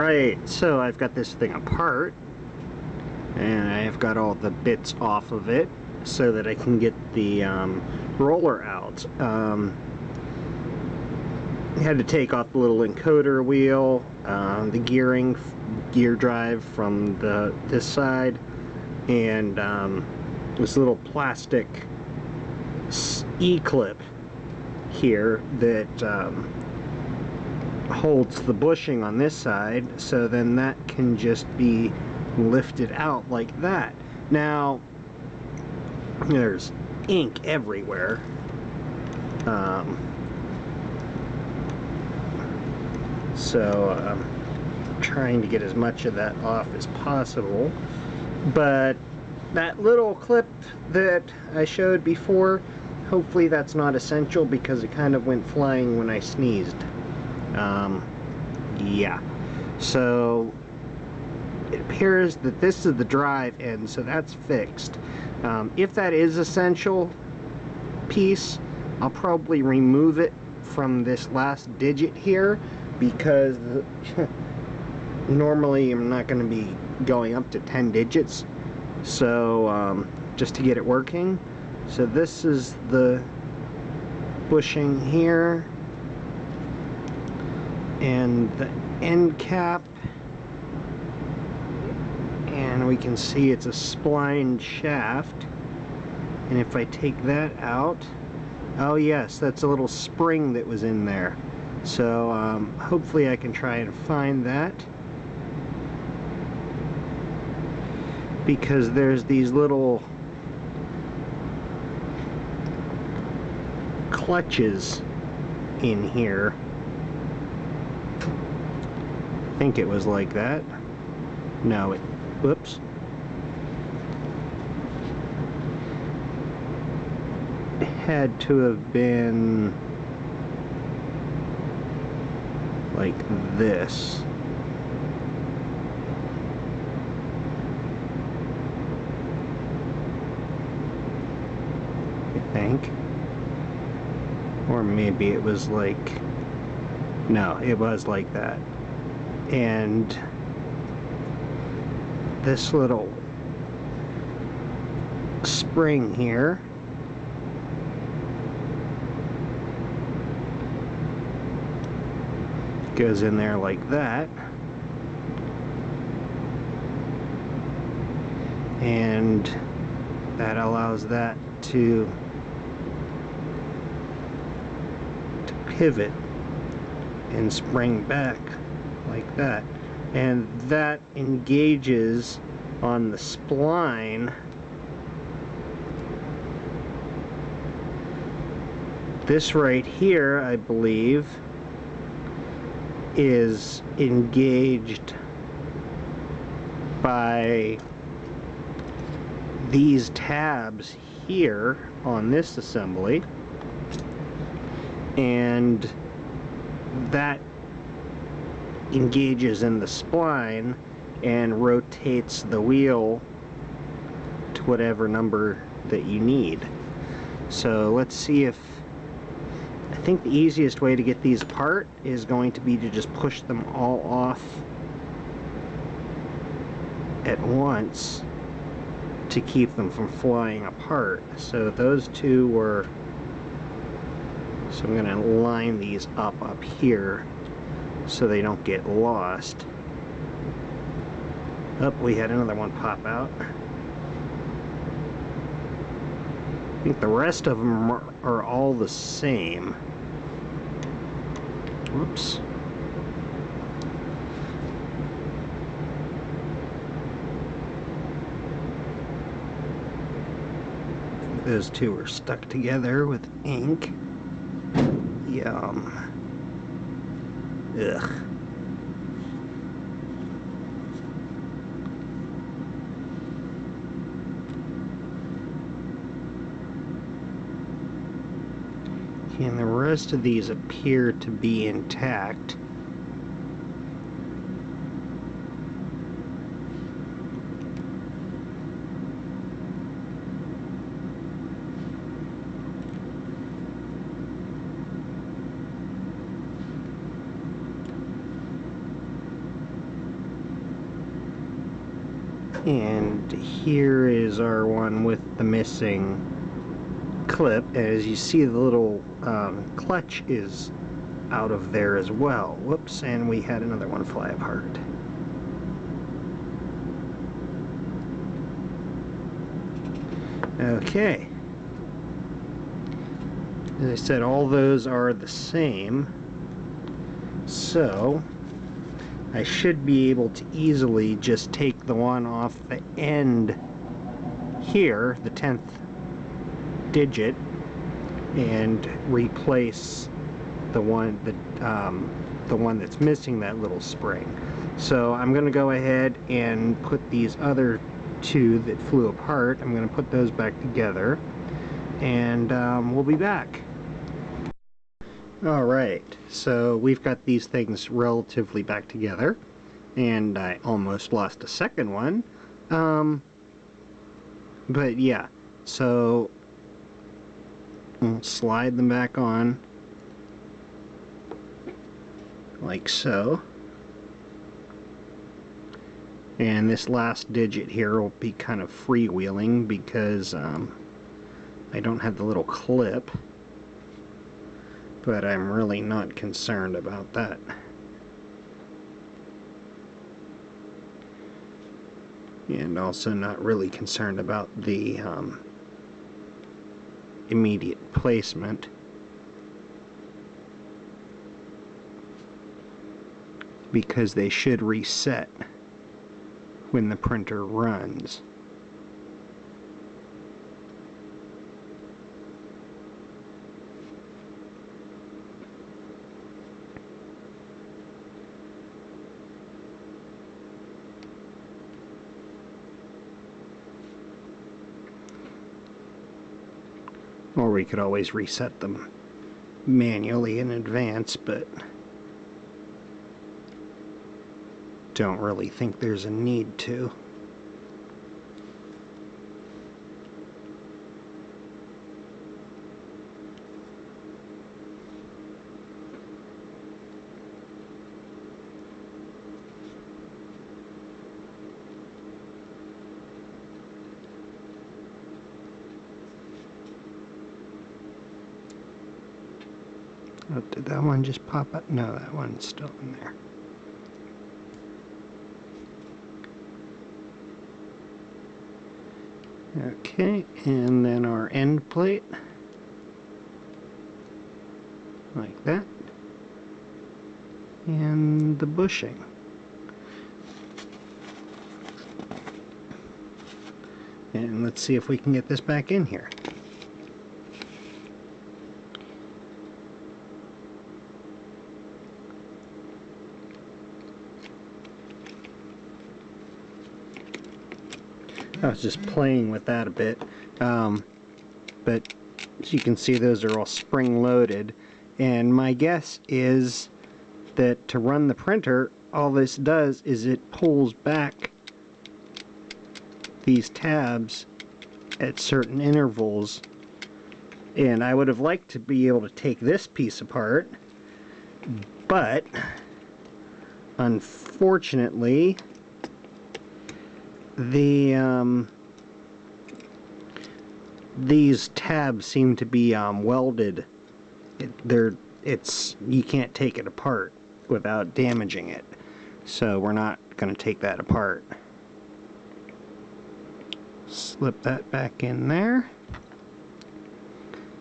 Alright, so I've got this thing apart, and I've got all the bits off of it so that I can get the roller out. I had to take off the little encoder wheel, the gear drive from this side, and this little plastic E-clip here that holds the bushing on this side, so then that can just be lifted out like that. Now there's ink everywhere, so I'm trying to get as much of that off as possible, but that little clip that I showed before, hopefully that's not essential because it kind of went flying when I sneezed. Yeah, so it appears that this is the drive end, so that's fixed. If that is essential piece, I'll probably remove it from this last digit here, because normally I'm not going to be going up to 10 digits, so just to get it working. So this is the bushing here, and the end cap, and we can see it's a splined shaft. And if I take that out, oh yes, that's a little spring that was in there. So hopefully I can try and find that, because there's these little clutches in here. I think it was like that. No, whoops. It had to have been like this. I think. Or maybe it was like, no, it was like that. And this little spring here goes in there like that, and that allows that to pivot and spring back like that, and that engages on the spline. This right here, I believe, is engaged by these tabs here on this assembly, and that engages in the spline and rotates the wheel to whatever number that you need. So let's see if, I think the easiest way to get these apart is going to be to just push them all off at once to keep them from flying apart. So those two were, so I'm going to line these up here so they don't get lost. Oh, we had another one pop out. I think the rest of them are all the same. Whoops. Those two are stuck together with ink. Yum. Ugh. And the rest of these appear to be intact. And here is our one with the missing clip. As you see, the little clutch is out of there as well. Whoops, and we had another one fly apart. Okay. As I said, all those are the same. So I should be able to easily just take the one off the end here, the 10th digit, and replace the one that's missing that little spring. So I'm going to go ahead and put these other two that flew apart, I'm going to put those back together, and we'll be back. Alright, so we've got these things relatively back together, and I almost lost a second one. But yeah, so we'll slide them back on like so. And this last digit here will be kind of freewheeling because I don't have the little clip, but I'm really not concerned about that. And also not really concerned about the immediate placement, because they should reset when the printer runs. Or we could always reset them manually in advance, but don't really think there's a need to. Oh, did that one just pop up? No, that one's still in there. Okay, and then our end plate, like that, and the bushing. And let's see if we can get this back in here. I was just playing with that a bit, but as you can see, those are all spring-loaded, and my guess is that to run the printer, all this does is it pulls back these tabs at certain intervals. And I would have liked to be able to take this piece apart, but unfortunately these tabs seem to be welded. You can't take it apart without damaging it, so we're not going to take that apart. Slip that back in there.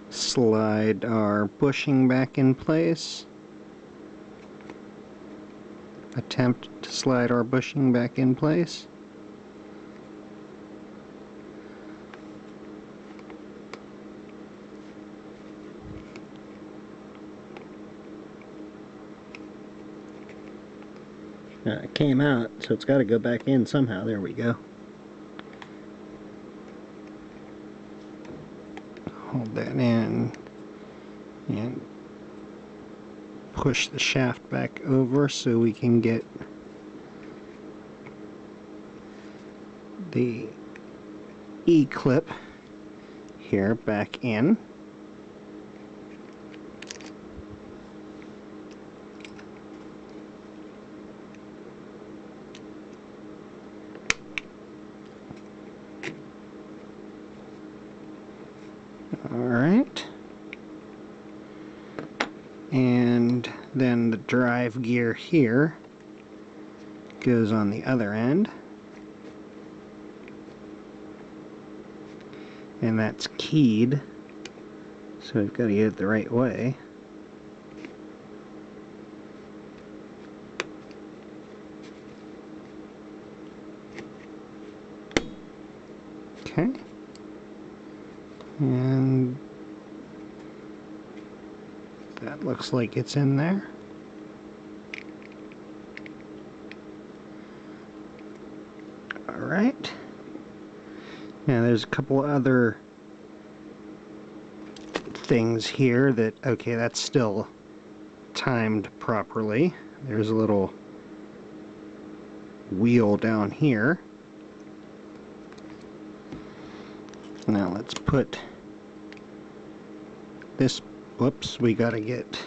Slide our bushing back in place. Attempt to slide our bushing back in place. It came out, so it's got to go back in somehow. There we go. Hold that in and push the shaft back over so we can get the E-clip here back in. Then the drive gear here goes on the other end. And that's keyed, so we've got to get it the right way. Okay. And that looks like it's in there. Alright. Now there's a couple other things here that, okay, that's still timed properly. There's a little wheel down here. Now let's put this, whoops, we gotta get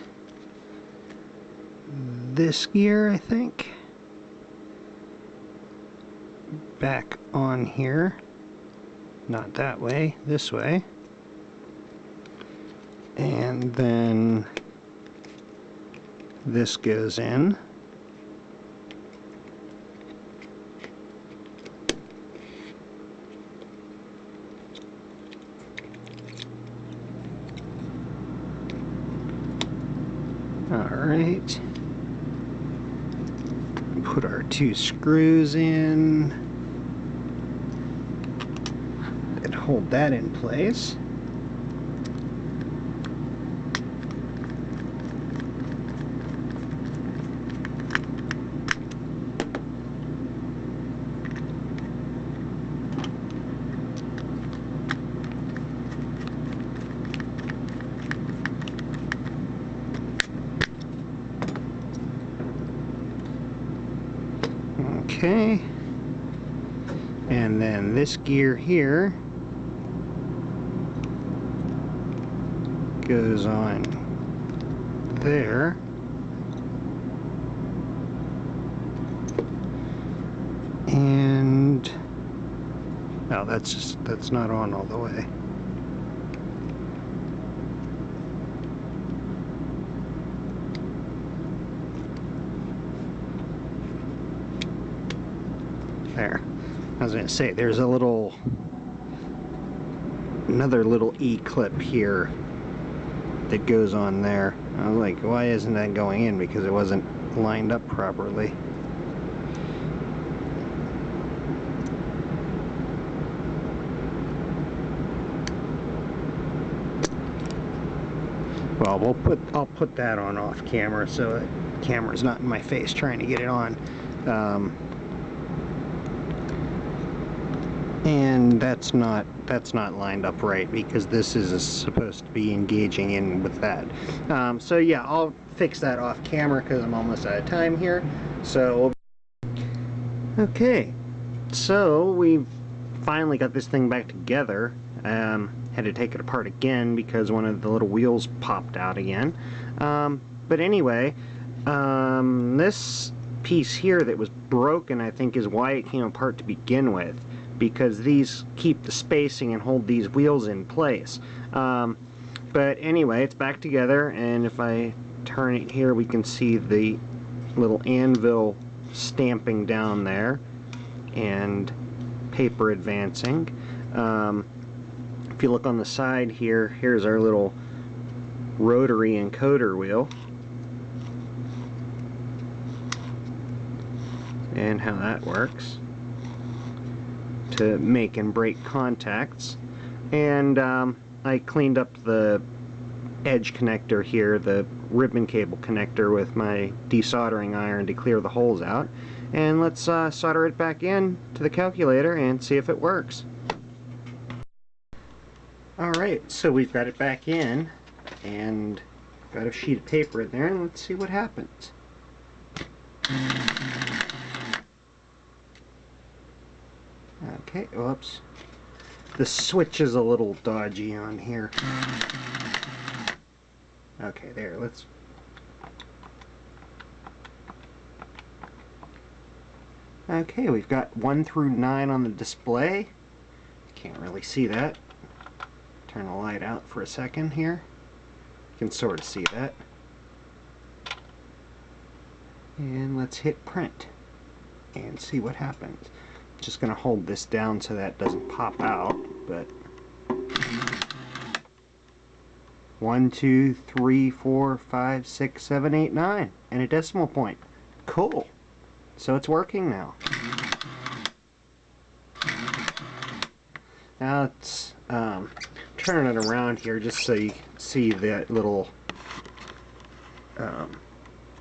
this gear, I think, back on here. Not that way, this way. And then this goes in. Alright. Put our 2 screws in. And hold that in place. Okay, and then this gear here goes on there. And oh, that's not on all the way. There. I was going to say, there's another little E-clip here that goes on there. I was like, why isn't that going in? Because it wasn't lined up properly. Well, I'll put that on off camera so the camera's not in my face trying to get it on. And that's not lined up right because this is supposed to be engaging in with that. So yeah, I'll fix that off camera because I'm almost out of time here. So okay, so we've finally got this thing back together. Had to take it apart again because one of the little wheels popped out again. But anyway, this piece here that was broken, I think, is why it came apart to begin with, because these keep the spacing and hold these wheels in place. But anyway, it's back together, and if I turn it here, we can see the little anvil stamping down there and paper advancing. If you look on the side here, here's our little rotary encoder wheel and how that works to make and break contacts. And I cleaned up the edge connector here, the ribbon cable connector, with my desoldering iron to clear the holes out. And let's solder it back in to the calculator and see if it works. Alright, so we've got it back in and got a sheet of paper in there, and let's see what happens. Okay, whoops. The switch is a little dodgy on here. Okay, there, let's... Okay, we've got 1 through 9 on the display. Can't really see that. Turn the light out for a second here. You can sort of see that. And let's hit print and see what happens. Just gonna hold this down so that doesn't pop out, but 1, 2, 3, 4, 5, 6, 7, 8, 9 and a decimal point. Cool. So it's working now. Now let's turn it around here just so you can see that little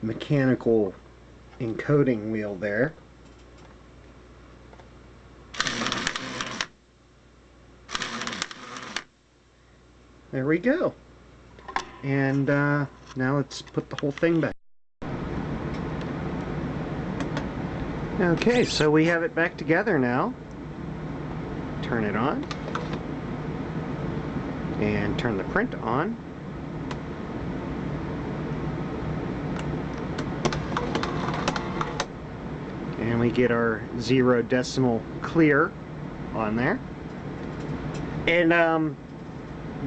mechanical encoding wheel there. There we go. And now let's put the whole thing back. Okay, so we have it back together now. Turn it on. And turn the print on. And we get our 0 decimal clear on there. And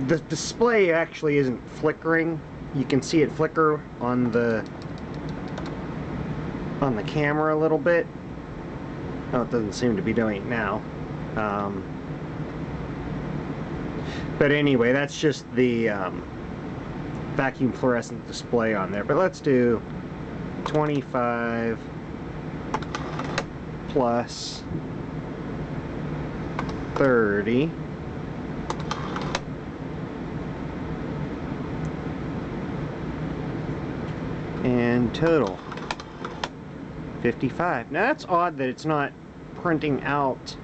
the display actually isn't flickering. You can see it flicker on the camera a little bit. Oh, it doesn't seem to be doing it now. But anyway, that's just the vacuum fluorescent display on there. But let's do 25 plus 30 and total 55. Now that's odd that it's not printing out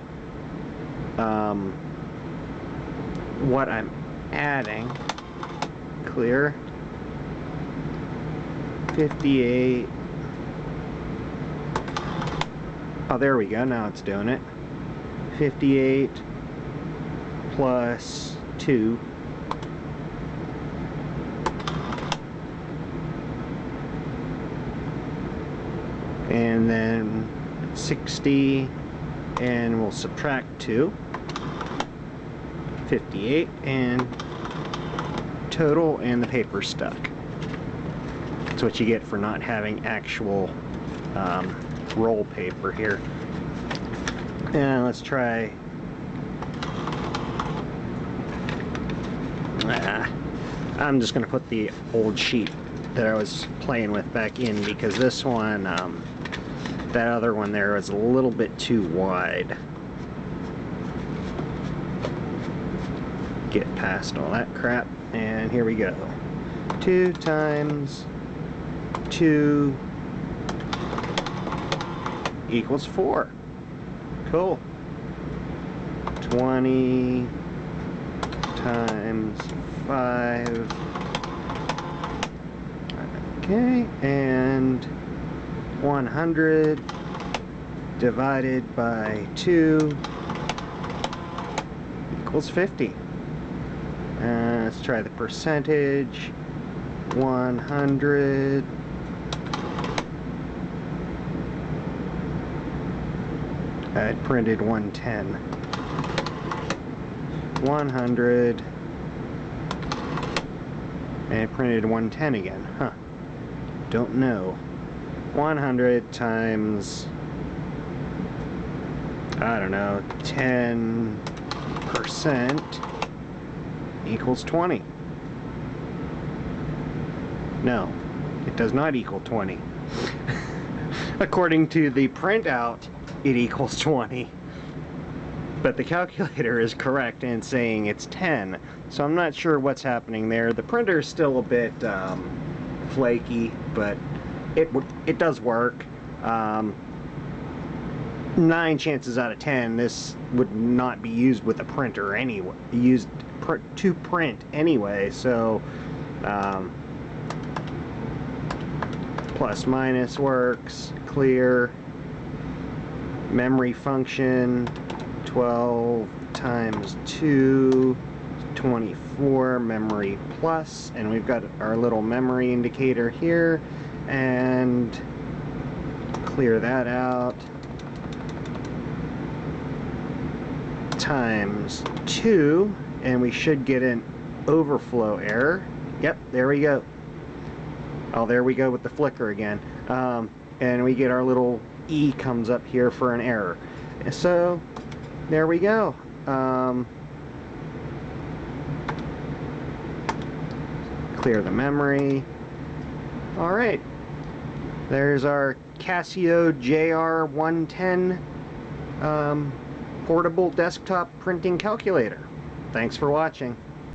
what I'm adding. Clear 58. Oh, there we go. Now it's doing it. 58 plus 2 and then 60, and we'll subtract 2. 58 and total, and the paper stuck. That's what you get for not having actual roll paper here. And let's try I'm just gonna put the old sheet that I was playing with back in, because this one that other one there was a little bit too wide. Get past all that crap, and here we go. 2 times 2 equals 4. Cool. 20 times 5. Okay, and 100 divided by 2 equals 50. Let's try the percentage. 100 I printed 110. 100 and I printed 110 again. Huh. Don't know. 100 times, I don't know, 10% equals 20. No, it does not equal 20. According to the printout, it equals 20. But the calculator is correct in saying it's 10. So I'm not sure what's happening there. The printer is still a bit flaky, but it does work. 9 chances out of 10 this would not be used with a printer anyway, to print anyway, so plus minus works. Clear, memory function, 12 times 2, 24, memory plus, and we've got our little memory indicator here, and clear that out, times 2, and we should get an overflow error. Yep, there we go. Oh, there we go with the flicker again. and we get our little E comes up here for an error. So there we go. Clear the memory. Alright, there's our Casio JR-110 portable desktop printing calculator. Thanks for watching.